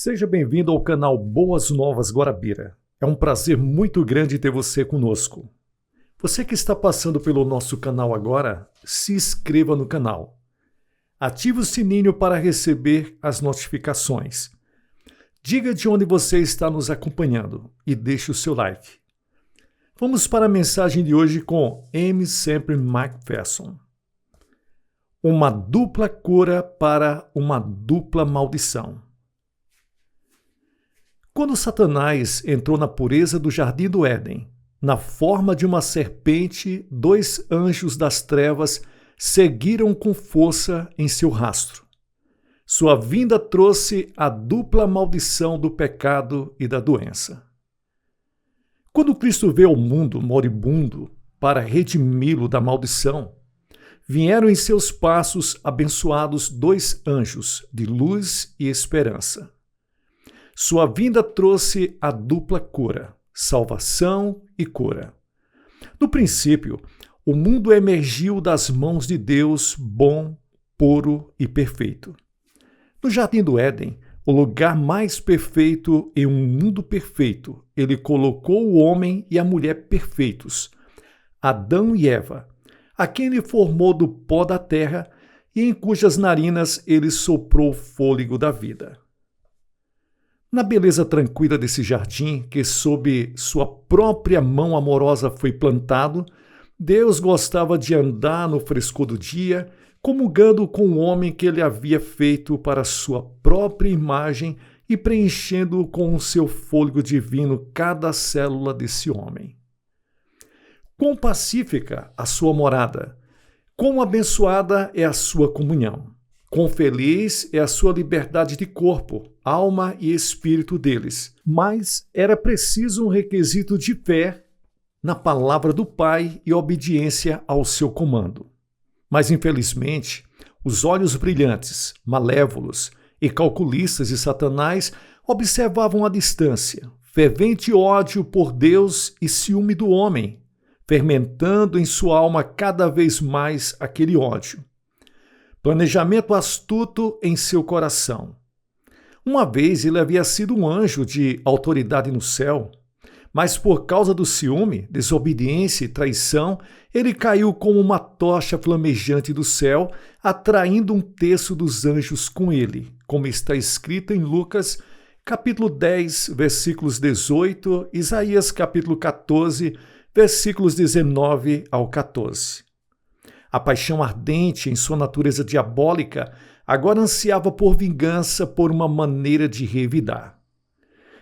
Seja bem-vindo ao canal Boas Novas Guarabira. É um prazer muito grande ter você conosco. Você que está passando pelo nosso canal agora, se inscreva no canal. Ative o sininho para receber as notificações. Diga de onde você está nos acompanhando e deixe o seu like. Vamos para a mensagem de hoje com M. Sempre McPherson. Uma dupla cura para uma dupla maldição. Quando Satanás entrou na pureza do Jardim do Éden, na forma de uma serpente, dois anjos das trevas seguiram com força em seu rastro. Sua vinda trouxe a dupla maldição do pecado e da doença. Quando Cristo veio ao mundo moribundo para redimi-lo da maldição, vieram em seus passos abençoados dois anjos de luz e esperança. Sua vinda trouxe a dupla cura, salvação e cura. No princípio, o mundo emergiu das mãos de Deus bom, puro e perfeito. No Jardim do Éden, o lugar mais perfeito em um mundo perfeito, ele colocou o homem e a mulher perfeitos, Adão e Eva, a quem ele formou do pó da terra e em cujas narinas ele soprou o fôlego da vida. Na beleza tranquila desse jardim, que sob sua própria mão amorosa foi plantado, Deus gostava de andar no frescor do dia, comungando com o homem que ele havia feito para sua própria imagem e preenchendo com o seu fôlego divino cada célula desse homem. Quão pacífica a sua morada, quão abençoada é a sua comunhão. Quão feliz é a sua liberdade de corpo, alma e espírito deles. Mas era preciso um requisito de fé na palavra do Pai e obediência ao seu comando. Mas, infelizmente, os olhos brilhantes, malévolos e calculistas de Satanás observavam à distância, fervente ódio por Deus e ciúme do homem, fermentando em sua alma cada vez mais aquele ódio. Planejamento astuto em seu coração. Uma vez ele havia sido um anjo de autoridade no céu, mas por causa do ciúme, desobediência e traição, ele caiu como uma tocha flamejante do céu, atraindo um terço dos anjos com ele, como está escrito em Lucas, capítulo 10, versículos 18, Isaías, capítulo 14, versículos 19 ao 14. A paixão ardente em sua natureza diabólica agora ansiava por vingança por uma maneira de revidar.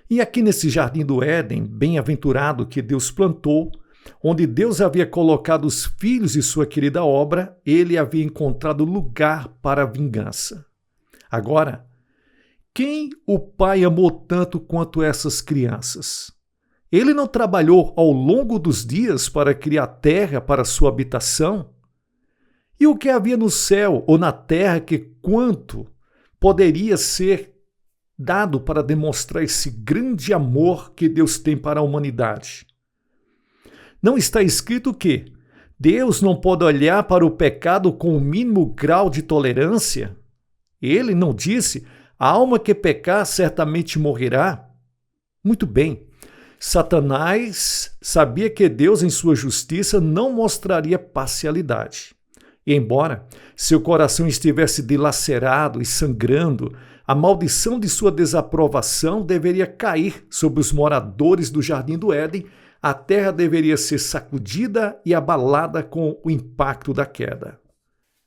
E aqui nesse jardim do Éden, bem-aventurado que Deus plantou, onde Deus havia colocado os filhos de sua querida obra, ele havia encontrado lugar para a vingança. Agora, quem o Pai amou tanto quanto essas crianças? Ele não trabalhou ao longo dos dias para criar terra para sua habitação? E o que havia no céu ou na terra que quanto poderia ser dado para demonstrar esse grande amor que Deus tem para a humanidade? Não está escrito que Deus não pode olhar para o pecado com o mínimo grau de tolerância? Ele não disse, a alma que pecar certamente morrerá? Muito bem, Satanás sabia que Deus em sua justiça não mostraria parcialidade. E embora seu coração estivesse dilacerado e sangrando, a maldição de sua desaprovação deveria cair sobre os moradores do Jardim do Éden, a terra deveria ser sacudida e abalada com o impacto da queda.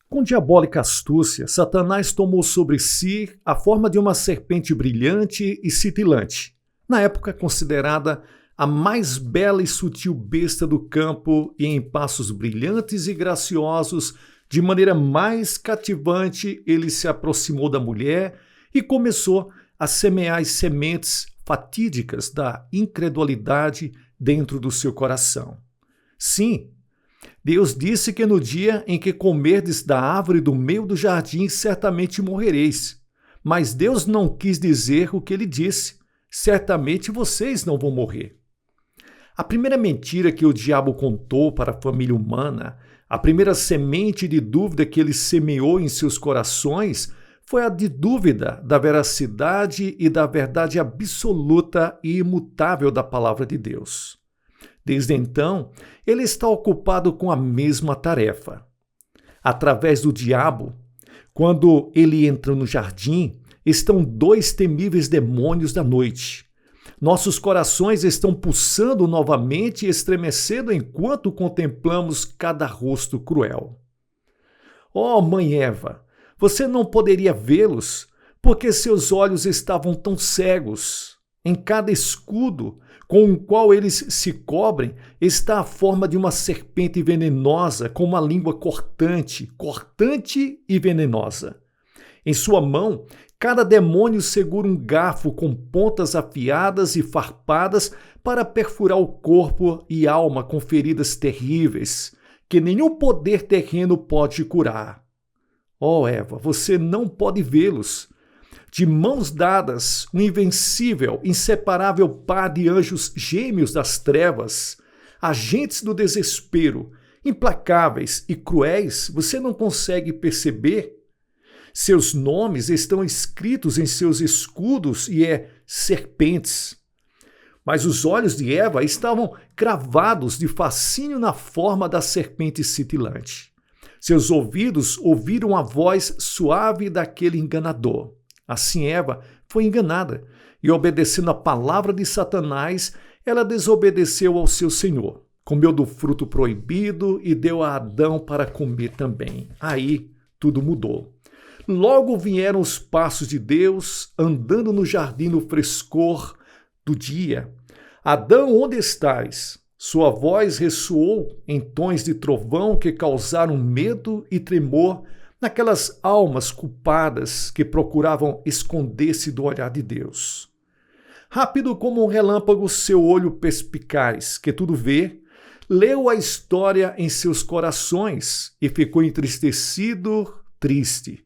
Com diabólica astúcia, Satanás tomou sobre si a forma de uma serpente brilhante e cintilante, na época considerada a mais bela e sutil besta do campo, e em passos brilhantes e graciosos, de maneira mais cativante, ele se aproximou da mulher e começou a semear as sementes fatídicas da incredulidade dentro do seu coração. Sim, Deus disse que no dia em que comerdes da árvore do meio do jardim, certamente morrereis. Mas Deus não quis dizer o que ele disse. Certamente vocês não vão morrer. A primeira mentira que o diabo contou para a família humana, a primeira semente de dúvida que ele semeou em seus corações, foi a de dúvida da veracidade e da verdade absoluta e imutável da palavra de Deus. Desde então, ele está ocupado com a mesma tarefa. Através do diabo, quando ele entra no jardim, estão dois temíveis demônios da noite. Nossos corações estão pulsando novamente e estremecendo enquanto contemplamos cada rosto cruel. Oh, mãe Eva, você não poderia vê-los, porque seus olhos estavam tão cegos. Em cada escudo com o qual eles se cobrem está a forma de uma serpente venenosa com uma língua cortante e venenosa. Em sua mão, cada demônio segura um garfo com pontas afiadas e farpadas para perfurar o corpo e alma com feridas terríveis, que nenhum poder terreno pode curar. Oh, Eva, você não pode vê-los. De mãos dadas, um invencível, inseparável par de anjos gêmeos das trevas, agentes do desespero, implacáveis e cruéis, você não consegue perceber? Seus nomes estão escritos em seus escudos e serpentes. Mas os olhos de Eva estavam cravados de fascínio na forma da serpente cintilante. Seus ouvidos ouviram a voz suave daquele enganador. Assim Eva foi enganada e, obedecendo a palavra de Satanás, ela desobedeceu ao seu Senhor. Comeu do fruto proibido e deu a Adão para comer também. Aí tudo mudou. Logo vieram os passos de Deus, andando no jardim no frescor do dia. Adão, onde estás? Sua voz ressoou em tons de trovão que causaram medo e tremor naquelas almas culpadas que procuravam esconder-se do olhar de Deus. Rápido como um relâmpago, seu olho perspicaz, que tudo vê, leu a história em seus corações e ficou entristecido, triste.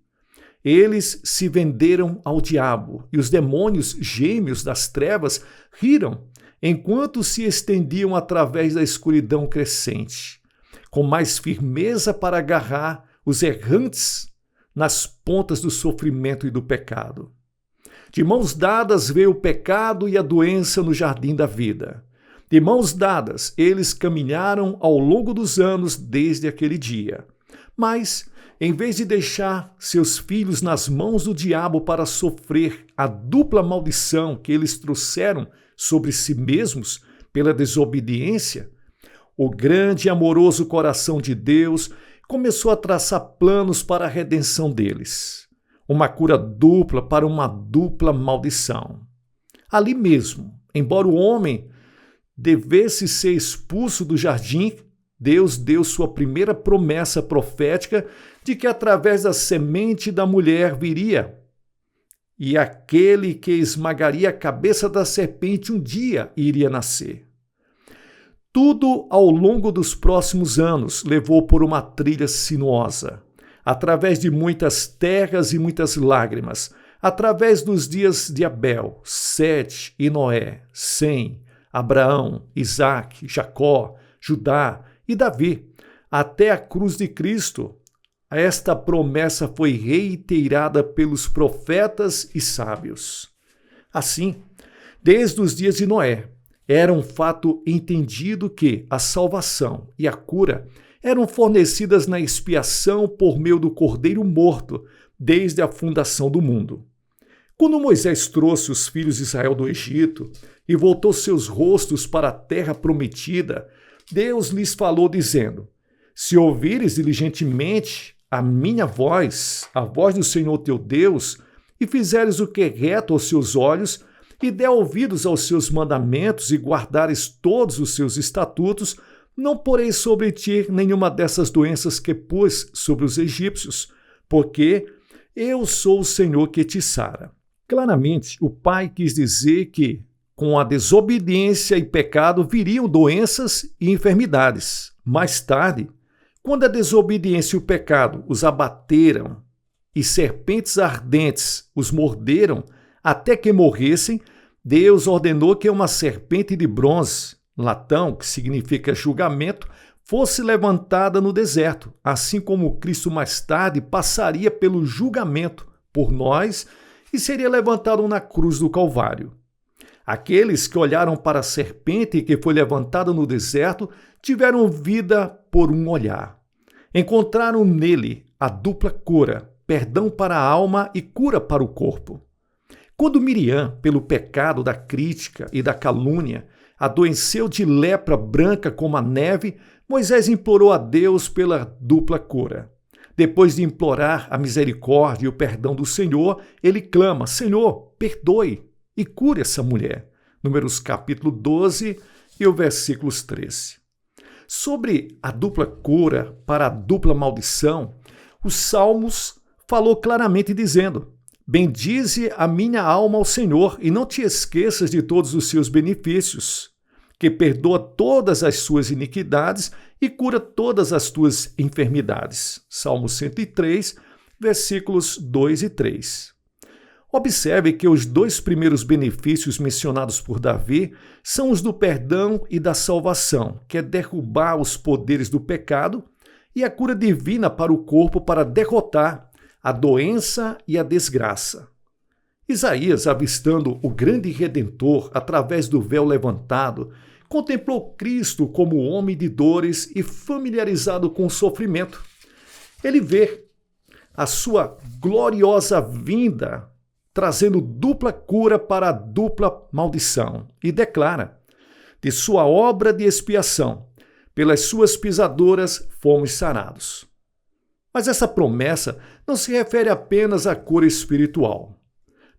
Eles se venderam ao diabo e os demônios gêmeos das trevas riram enquanto se estendiam através da escuridão crescente, com mais firmeza para agarrar os errantes nas pontas do sofrimento e do pecado. De mãos dadas veio o pecado e a doença no jardim da vida. De mãos dadas, eles caminharam ao longo dos anos desde aquele dia. Mas, em vez de deixar seus filhos nas mãos do diabo para sofrer a dupla maldição que eles trouxeram sobre si mesmos pela desobediência, o grande e amoroso coração de Deus começou a traçar planos para a redenção deles. Uma cura dupla para uma dupla maldição. Ali mesmo, embora o homem devesse ser expulso do jardim, Deus deu sua primeira promessa profética de que através da semente da mulher viria, e aquele que esmagaria a cabeça da serpente um dia iria nascer. Tudo ao longo dos próximos anos levou por uma trilha sinuosa, através de muitas terras e muitas lágrimas, através dos dias de Abel, Sete e Noé, Sem, Abraão, Isaque, Jacó, Judá e Davi, até a cruz de Cristo. Esta promessa foi reiterada pelos profetas e sábios. Assim, desde os dias de Noé, era um fato entendido que a salvação e a cura eram fornecidas na expiação por meio do Cordeiro morto desde a fundação do mundo. Quando Moisés trouxe os filhos de Israel do Egito e voltou seus rostos para a terra prometida, Deus lhes falou dizendo: se ouvires diligentemente a minha voz, a voz do Senhor teu Deus, e fizeres o que é reto aos seus olhos, e der ouvidos aos seus mandamentos e guardares todos os seus estatutos, não porei sobre ti nenhuma dessas doenças que pus sobre os egípcios, porque eu sou o Senhor que te sara. Claramente, o Pai quis dizer que, com a desobediência e pecado, viriam doenças e enfermidades. Mais tarde, quando a desobediência e o pecado os abateram e serpentes ardentes os morderam até que morressem, Deus ordenou que uma serpente de bronze, latão, que significa julgamento, fosse levantada no deserto, assim como Cristo mais tarde passaria pelo julgamento por nós e seria levantado na cruz do Calvário. Aqueles que olharam para a serpente que foi levantada no deserto tiveram vida por um olhar. Encontraram nele a dupla cura, perdão para a alma e cura para o corpo. Quando Miriam, pelo pecado da crítica e da calúnia, adoeceu de lepra branca como a neve, Moisés implorou a Deus pela dupla cura. Depois de implorar a misericórdia e o perdão do Senhor, ele clama: Senhor, perdoe e cure essa mulher. Números capítulo 12 e o versículos 13. Sobre a dupla cura para a dupla maldição, os Salmos falou claramente dizendo: bendize a minha alma ao Senhor e não te esqueças de todos os seus benefícios, que perdoa todas as suas iniquidades e cura todas as tuas enfermidades. Salmo 103, versículos 2 e 3. Observe que os dois primeiros benefícios mencionados por Davi são os do perdão e da salvação, que é derrubar os poderes do pecado, e a cura divina para o corpo para derrotar a doença e a desgraça. Isaías, avistando o grande Redentor através do véu levantado, contemplou Cristo como homem de dores e familiarizado com o sofrimento. Ele vê a sua gloriosa vinda trazendo dupla cura para a dupla maldição e declara: de sua obra de expiação, pelas suas pisaduras fomos sarados. Mas essa promessa não se refere apenas à cura espiritual.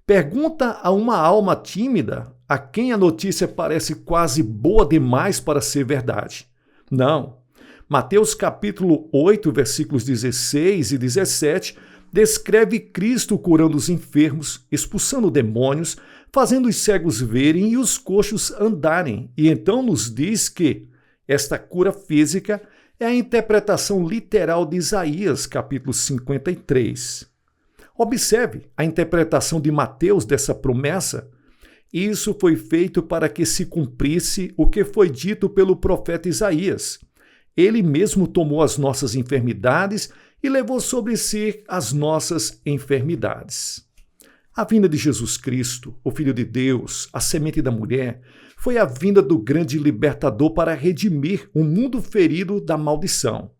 Pergunta a uma alma tímida a quem a notícia parece quase boa demais para ser verdade. Não. Mateus capítulo 8, versículos 16 e 17, descreve Cristo curando os enfermos, expulsando demônios, fazendo os cegos verem e os coxos andarem. E então nos diz que esta cura física é a interpretação literal de Isaías, capítulo 53. Observe a interpretação de Mateus dessa promessa. Isso foi feito para que se cumprisse o que foi dito pelo profeta Isaías. Ele mesmo tomou as nossas enfermidades e levou sobre si as nossas enfermidades. A vinda de Jesus Cristo, o Filho de Deus, a semente da mulher, foi a vinda do grande libertador para redimir um mundo ferido da maldição.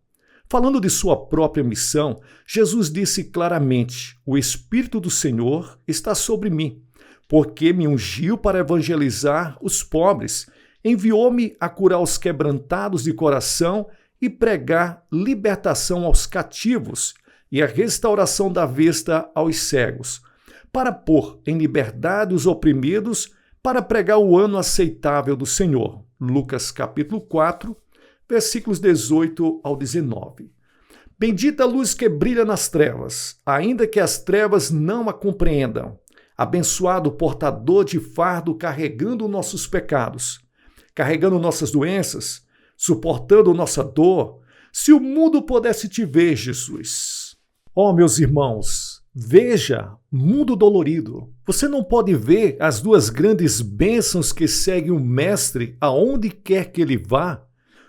Falando de sua própria missão, Jesus disse claramente: o Espírito do Senhor está sobre mim, porque me ungiu para evangelizar os pobres, enviou-me a curar os quebrantados de coração e pregar libertação aos cativos e a restauração da vista aos cegos, para pôr em liberdade os oprimidos, para pregar o ano aceitável do Senhor. Lucas capítulo 4, versículos 18 ao 19. Bendita a luz que brilha nas trevas, ainda que as trevas não a compreendam. Abençoado o portador de fardo carregando nossos pecados, carregando nossas doenças, suportando nossa dor. Se o mundo pudesse te ver, Jesus. Ó, meus irmãos, veja, mundo dolorido. Você não pode ver as duas grandes bênçãos que seguem o Mestre aonde quer que ele vá,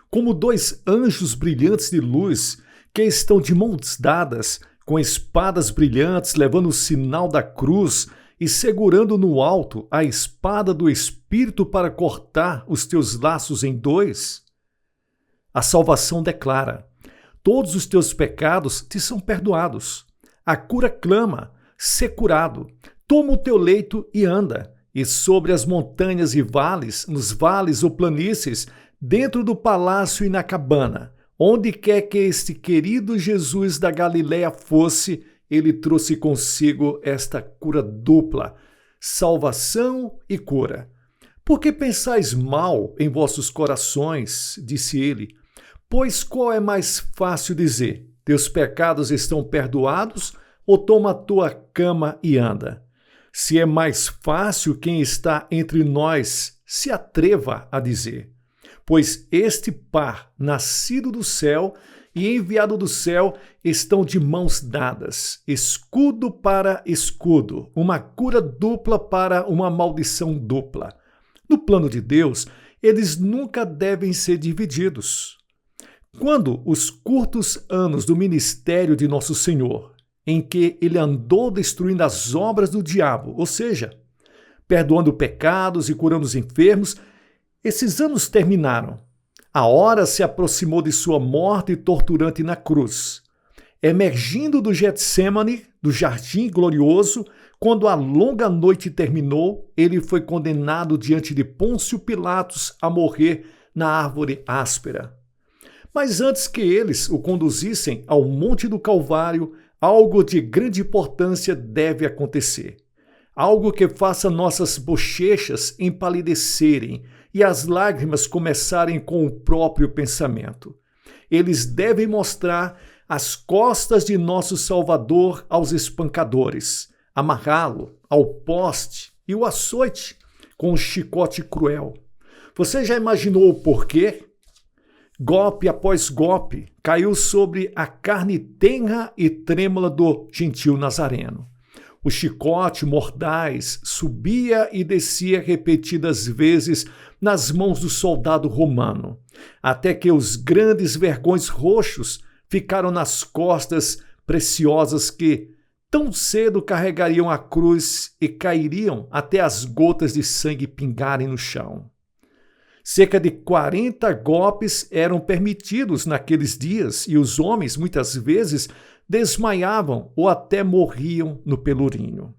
como dois anjos brilhantes de luz que estão de mãos dadas, com espadas brilhantes, levando o sinal da cruz e segurando no alto a espada do Espírito para cortar os teus laços em dois? A salvação declara: todos os teus pecados te são perdoados. A cura clama: sê curado. Toma o teu leito e anda. E sobre as montanhas e vales, nos vales ou planícies, dentro do palácio e na cabana, onde quer que este querido Jesus da Galileia fosse, ele trouxe consigo esta cura dupla, salvação e cura. Por que pensais mal em vossos corações? Disse ele. Pois qual é mais fácil dizer: teus pecados estão perdoados, ou toma a tua cama e anda? Se é mais fácil, quem está entre nós se atreva a dizer. Pois este par, nascido do céu e enviado do céu, estão de mãos dadas, escudo para escudo, uma cura dupla para uma maldição dupla. No plano de Deus, eles nunca devem ser divididos. Quando os curtos anos do ministério de Nosso Senhor, em que ele andou destruindo as obras do diabo, ou seja, perdoando pecados e curando os enfermos, esses anos terminaram. A hora se aproximou de sua morte torturante na cruz. Emergindo do Getsêmani, do jardim glorioso, quando a longa noite terminou, ele foi condenado diante de Pôncio Pilatos a morrer na árvore áspera. Mas antes que eles o conduzissem ao Monte do Calvário, algo de grande importância deve acontecer. Algo que faça nossas bochechas empalidecerem e as lágrimas começarem com o próprio pensamento. Eles devem mostrar as costas de nosso Salvador aos espancadores, amarrá-lo ao poste e o açoite com um chicote cruel. Você já imaginou o porquê? Golpe após golpe caiu sobre a carne tenra e trêmula do gentil nazareno. O chicote mordaz subia e descia repetidas vezes nas mãos do soldado romano, até que os grandes vergões roxos ficaram nas costas preciosas que tão cedo carregariam a cruz e cairiam até as gotas de sangue pingarem no chão. Cerca de 40 golpes eram permitidos naqueles dias e os homens, muitas vezes, desmaiavam ou até morriam no pelourinho.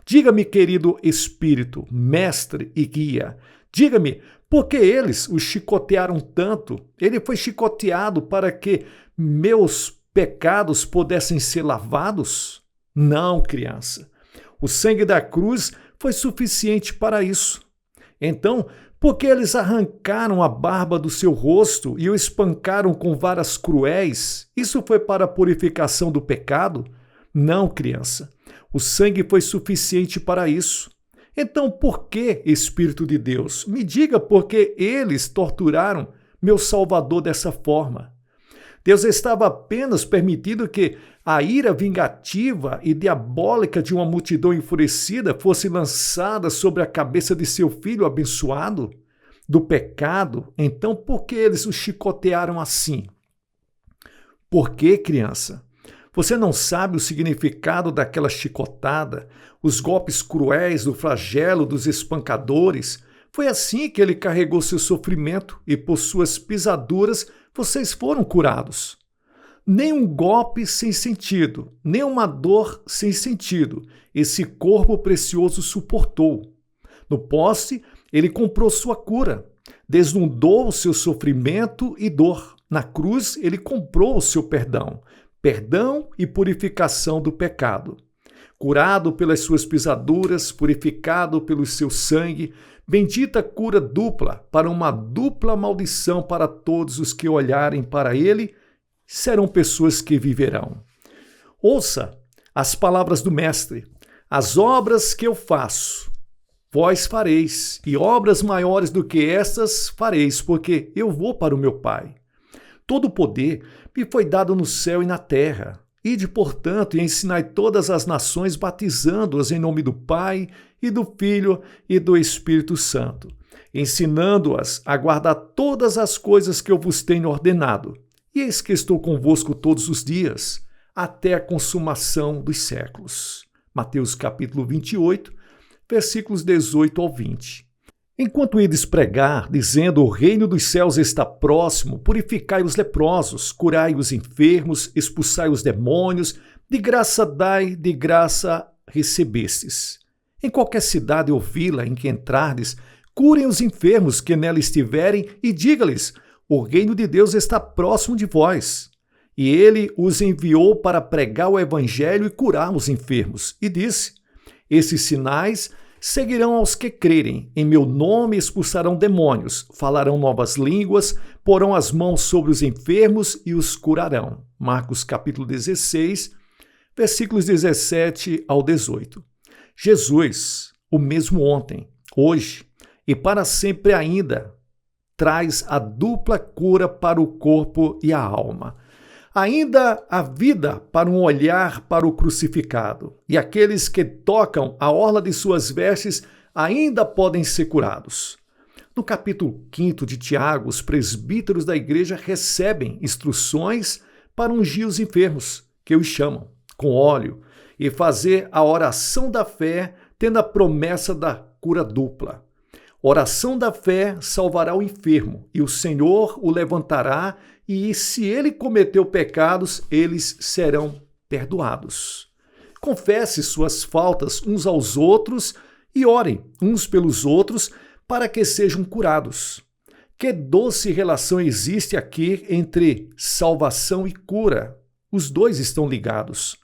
Diga-me, querido Espírito, mestre e guia, diga-me, por que eles o chicotearam tanto? Ele foi chicoteado para que meus pecados pudessem ser lavados? Não, criança. O sangue da cruz foi suficiente para isso. Então, por que eles arrancaram a barba do seu rosto e o espancaram com varas cruéis? Isso foi para a purificação do pecado? Não, criança. O sangue foi suficiente para isso. Então, por que, Espírito de Deus? Me diga por que eles torturaram meu Salvador dessa forma. Deus estava apenas permitindo que a ira vingativa e diabólica de uma multidão enfurecida fosse lançada sobre a cabeça de seu filho abençoado do pecado. Então, por que eles o chicotearam assim? Por que, criança? Você não sabe o significado daquela chicotada, os golpes cruéis do flagelo dos espancadores? Foi assim que ele carregou seu sofrimento e por suas pisaduras vocês foram curados. Nem um golpe sem sentido, nem uma dor sem sentido, esse corpo precioso suportou. No poste, ele comprou sua cura, desnudou o seu sofrimento e dor. Na cruz, ele comprou o seu perdão e purificação do pecado. Curado pelas suas pisaduras, purificado pelo seu sangue, bendita cura dupla para uma dupla maldição para todos os que olharem para ele, serão pessoas que viverão. Ouça as palavras do Mestre: as obras que eu faço, vós fareis, e obras maiores do que estas fareis, porque eu vou para o meu Pai. Todo o poder me foi dado no céu e na terra. Ide, portanto, e ensinai todas as nações, batizando-as em nome do Pai, e do Filho, e do Espírito Santo, ensinando-as a guardar todas as coisas que eu vos tenho ordenado. E eis que estou convosco todos os dias, até a consumação dos séculos. Mateus capítulo 28, versículos 18 ao 20. Enquanto ides pregar, dizendo: o reino dos céus está próximo, purificai os leprosos, curai os enfermos, expulsai os demônios, de graça dai, de graça recebestes. Em qualquer cidade ou vila em que entrardes, curem os enfermos que nela estiverem e diga-lhes: o reino de Deus está próximo de vós. E ele os enviou para pregar o evangelho e curar os enfermos. E disse: esses sinais seguirão aos que crerem. Em meu nome expulsarão demônios, falarão novas línguas, porão as mãos sobre os enfermos e os curarão. Marcos capítulo 16, versículos 17 ao 18. Jesus, o mesmo ontem, hoje e para sempre ainda, traz a dupla cura para o corpo e a alma. Ainda a vida para um olhar para o crucificado, e aqueles que tocam a orla de suas vestes ainda podem ser curados. No capítulo 5 de Tiago, os presbíteros da igreja recebem instruções para ungir os enfermos, que os chamam. com óleo e fazer a oração da fé, tendo a promessa da cura dupla. Oração da fé salvará o enfermo, e o Senhor o levantará, e se ele cometeu pecados, eles serão perdoados. Confesse suas faltas uns aos outros e orem uns pelos outros para que sejam curados. Que doce relação existe aqui entre salvação e cura. Os dois estão ligados.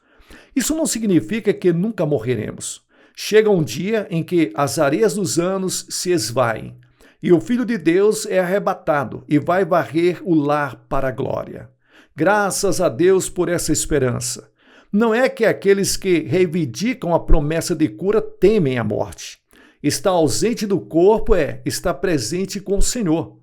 Isso não significa que nunca morreremos. Chega um dia em que as areias dos anos se esvaem e o Filho de Deus é arrebatado e vai varrer o lar para a glória. Graças a Deus por essa esperança. Não é que aqueles que reivindicam a promessa de cura temem a morte. Estar ausente do corpo é estar presente com o Senhor.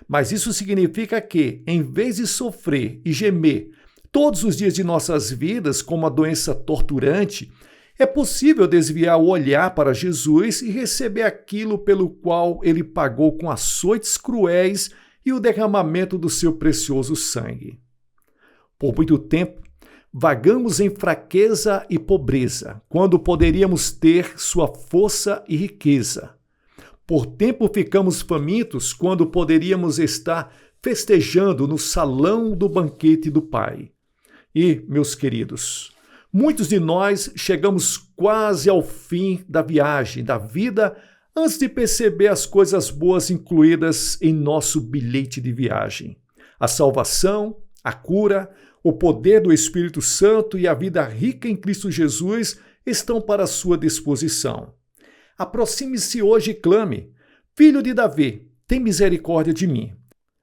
Mas isso significa que, em vez de sofrer e gemer todos os dias de nossas vidas com uma doença torturante, é possível desviar o olhar para Jesus e receber aquilo pelo qual ele pagou com açoites cruéis e o derramamento do seu precioso sangue. Por muito tempo, vagamos em fraqueza e pobreza, quando poderíamos ter sua força e riqueza. Por tempo ficamos famintos, quando poderíamos estar festejando no salão do banquete do Pai. E, meus queridos, muitos de nós chegamos quase ao fim da viagem, da vida, antes de perceber as coisas boas incluídas em nosso bilhete de viagem. A salvação, a cura, o poder do Espírito Santo e a vida rica em Cristo Jesus estão para a sua disposição. Aproxime-se hoje e clame: Filho de Davi, tem misericórdia de mim.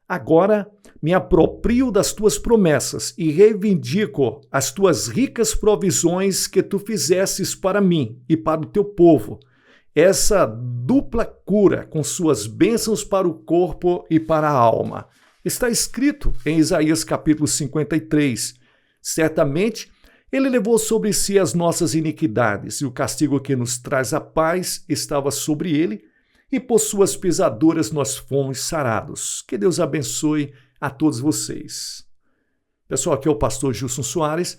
Agora me aproprio das tuas promessas e reivindico as tuas ricas provisões que tu fizestes para mim e para o teu povo. Essa dupla cura com suas bênçãos para o corpo e para a alma. Está escrito em Isaías capítulo 53. Certamente, ele levou sobre si as nossas iniquidades, e o castigo que nos traz a paz estava sobre ele, e por suas pisaduras nós fomos sarados. Que Deus abençoe a todos vocês. Pessoal, aqui é o pastor Gilson Soares.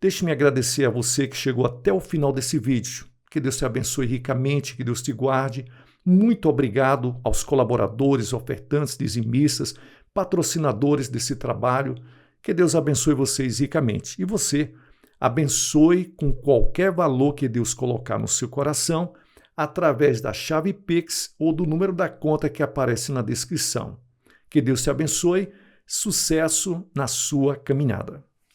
Deixe-me agradecer a você que chegou até o final desse vídeo. Que Deus te abençoe ricamente, que Deus te guarde. Muito obrigado aos colaboradores, ofertantes, dizimistas, patrocinadores desse trabalho. Que Deus abençoe vocês ricamente. E você, abençoe com qualquer valor que Deus colocar no seu coração, através da chave Pix ou do número da conta que aparece na descrição. Que Deus te abençoe. Sucesso na sua caminhada.